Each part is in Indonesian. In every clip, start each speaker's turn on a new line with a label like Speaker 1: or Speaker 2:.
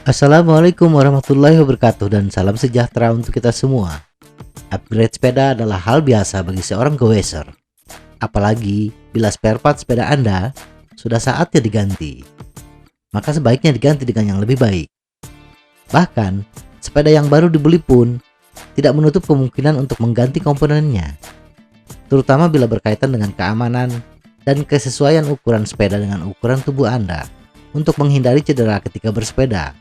Speaker 1: Assalamualaikum warahmatullahi wabarakatuh dan salam sejahtera untuk kita semua. Upgrade sepeda adalah hal biasa bagi seorang goeser. Apalagi bila spare part sepeda Anda sudah saatnya diganti. Maka sebaiknya diganti dengan yang lebih baik. Bahkan, sepeda yang baru dibeli pun tidak menutup kemungkinan untuk mengganti komponennya. Terutama bila berkaitan dengan keamanan dan kesesuaian ukuran sepeda dengan ukuran tubuh Anda untuk menghindari cedera ketika bersepeda.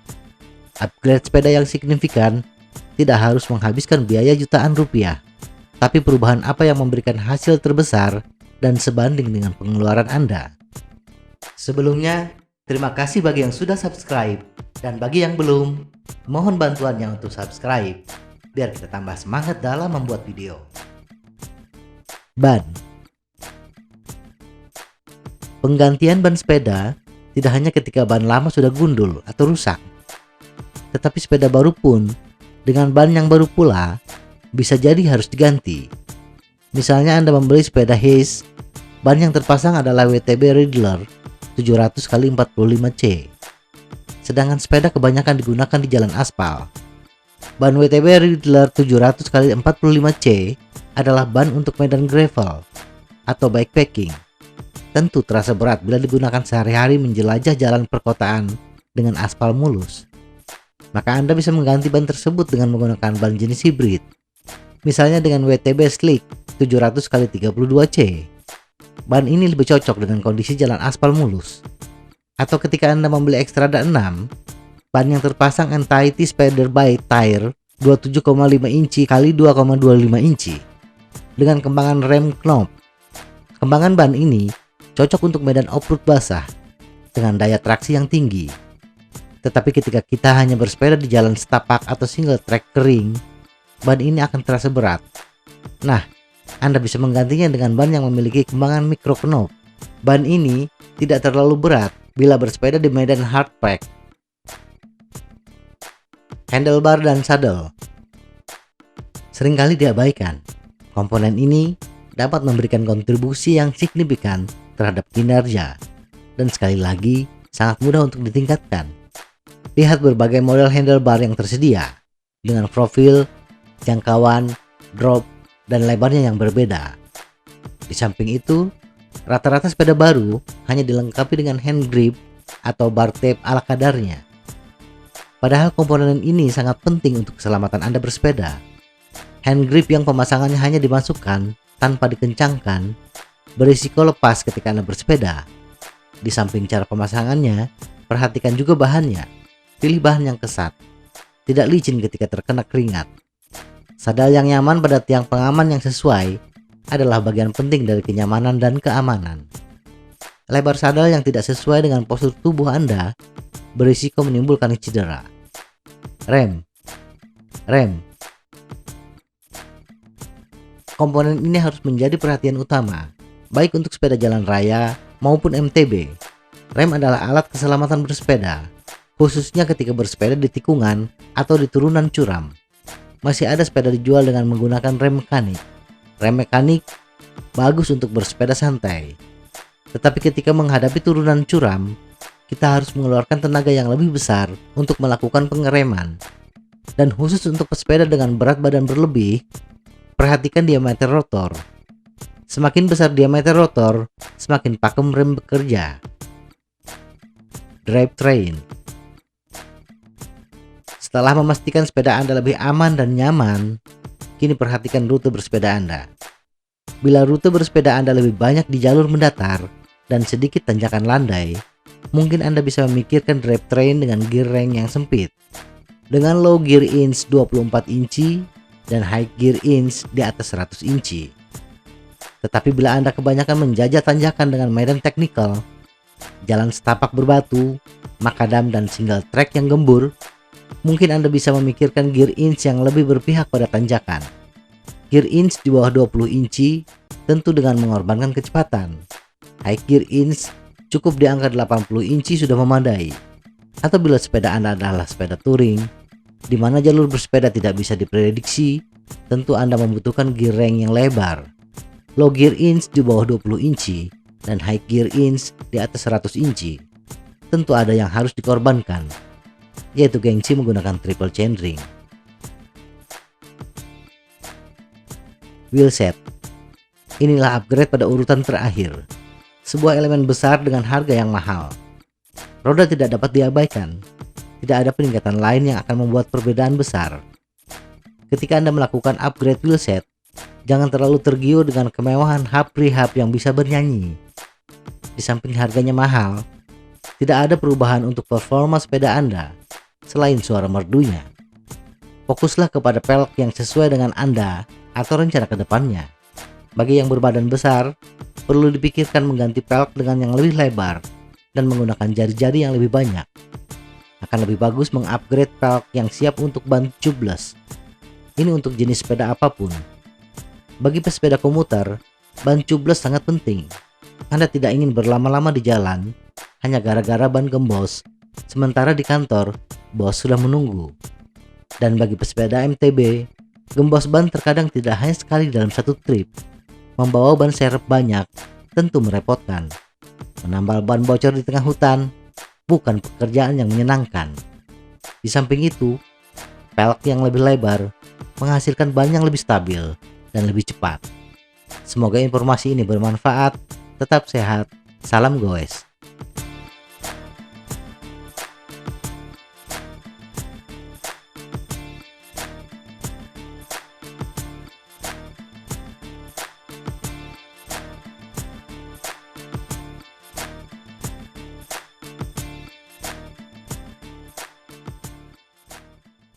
Speaker 1: Upgrade sepeda yang signifikan tidak harus menghabiskan biaya jutaan rupiah, tapi perubahan apa yang memberikan hasil terbesar dan sebanding dengan pengeluaran Anda. Sebelumnya, terima kasih bagi yang sudah subscribe, dan bagi yang belum, mohon bantuannya untuk subscribe, biar kita tambah semangat dalam membuat video. Ban. Penggantian ban sepeda tidak hanya ketika ban lama sudah gundul atau rusak, tetapi sepeda baru pun dengan ban yang baru pula bisa jadi harus diganti. Misalnya Anda membeli sepeda Hayes, ban yang terpasang adalah WTB Riddler 700x45C, sedangkan sepeda kebanyakan digunakan di jalan aspal. Ban WTB Riddler 700x45C adalah ban untuk medan gravel atau bikepacking. Tentu terasa berat bila digunakan sehari-hari menjelajah jalan perkotaan dengan aspal mulus. Maka Anda bisa mengganti ban tersebut dengan menggunakan ban jenis hibrid. Misalnya dengan WTB Slick 700x32C. Ban ini lebih cocok dengan kondisi jalan aspal mulus. Atau ketika Anda membeli Xtrada 6, ban yang terpasang Entity Spider Bite Tire 27,5 inci x 2,25 inci dengan kembangan rem knob. Kembangan ban ini cocok untuk medan off-road basah dengan daya traksi yang tinggi. Tetapi ketika kita hanya bersepeda di jalan setapak atau single track kering, ban ini akan terasa berat. Nah, Anda bisa menggantinya dengan ban yang memiliki kembangan micro knob. Ban ini tidak terlalu berat bila bersepeda di medan hard pack. Handlebar dan saddle seringkali diabaikan. Komponen ini dapat memberikan kontribusi yang signifikan terhadap kinerja, dan sekali lagi sangat mudah untuk ditingkatkan. Lihat berbagai model handlebar yang tersedia dengan profil, jangkauan, drop, dan lebarnya yang berbeda. Di samping itu, rata-rata sepeda baru hanya dilengkapi dengan hand grip atau bar tape ala kadarnya. Padahal komponen ini sangat penting untuk keselamatan Anda bersepeda. Hand grip yang pemasangannya hanya dimasukkan tanpa dikencangkan berisiko lepas ketika Anda bersepeda. Di samping cara pemasangannya, perhatikan juga bahannya. Pilih bahan yang kesat, tidak licin ketika terkena keringat. Sadel yang nyaman pada tiang pengaman yang sesuai adalah bagian penting dari kenyamanan dan keamanan. Lebar sadel yang tidak sesuai dengan postur tubuh Anda berisiko menimbulkan cedera. Rem. Komponen ini harus menjadi perhatian utama, baik untuk sepeda jalan raya maupun MTB. Rem adalah alat keselamatan bersepeda, khususnya ketika bersepeda di tikungan atau di turunan curam. Masih ada sepeda dijual dengan menggunakan rem mekanik. Rem mekanik bagus untuk bersepeda santai. Tetapi ketika menghadapi turunan curam, kita harus mengeluarkan tenaga yang lebih besar untuk melakukan pengereman. Dan khusus untuk pesepeda dengan berat badan berlebih, perhatikan diameter rotor. Semakin besar diameter rotor, semakin pakem rem bekerja. Drivetrain. Setelah memastikan sepeda Anda lebih aman dan nyaman, kini perhatikan rute bersepeda Anda. Bila rute bersepeda Anda lebih banyak di jalur mendatar dan sedikit tanjakan landai, mungkin Anda bisa memikirkan drivetrain dengan gear range yang sempit, dengan low gear inch 24 inci dan high gear inch di atas 100 inci. Tetapi bila Anda kebanyakan menjajah tanjakan dengan medan teknikal, jalan setapak berbatu, makadam dan single track yang gembur, mungkin Anda bisa memikirkan gear inch yang lebih berpihak pada tanjakan. Gear inch di bawah 20 inci tentu dengan mengorbankan kecepatan. High gear inch cukup di angka 80 inci sudah memadai. Atau bila sepeda Anda adalah sepeda touring, di mana jalur bersepeda tidak bisa diprediksi, tentu Anda membutuhkan gear range yang lebar. Low gear inch di bawah 20 inci dan high gear inch di atas 100 inci. Tentu ada yang harus dikorbankan. yaitu gengsi menggunakan triple chainring. Wheelset. Inilah upgrade pada urutan terakhir. Sebuah elemen besar dengan harga yang mahal. Roda tidak dapat diabaikan. Tidak ada peningkatan lain yang akan membuat perbedaan besar. Ketika Anda melakukan upgrade wheelset, jangan terlalu tergiur dengan kemewahan hub prehab yang bisa bernyanyi. Di samping harganya mahal, tidak ada perubahan untuk performa sepeda Anda selain suara merdunya. Fokuslah kepada pelek yang sesuai dengan Anda atau rencana ke depannya. Bagi yang berbadan besar, perlu dipikirkan mengganti pelek dengan yang lebih lebar dan menggunakan jari-jari yang lebih banyak. Akan lebih bagus mengupgrade pelek yang siap untuk ban tubeless. Ini untuk jenis sepeda apapun. Bagi pesepeda komuter, ban tubeless sangat penting. Anda tidak ingin berlama-lama di jalan hanya gara-gara ban gembos, sementara di kantor bos sudah menunggu. Dan bagi pesepeda MTB, gembos ban terkadang tidak hanya sekali dalam satu trip. Membawa ban serep banyak tentu merepotkan. Menambal ban bocor di tengah hutan bukan pekerjaan yang menyenangkan. Di samping itu, pelek yang lebih lebar menghasilkan ban yang lebih stabil dan lebih cepat. Semoga informasi ini bermanfaat. Tetap sehat. Salam goes.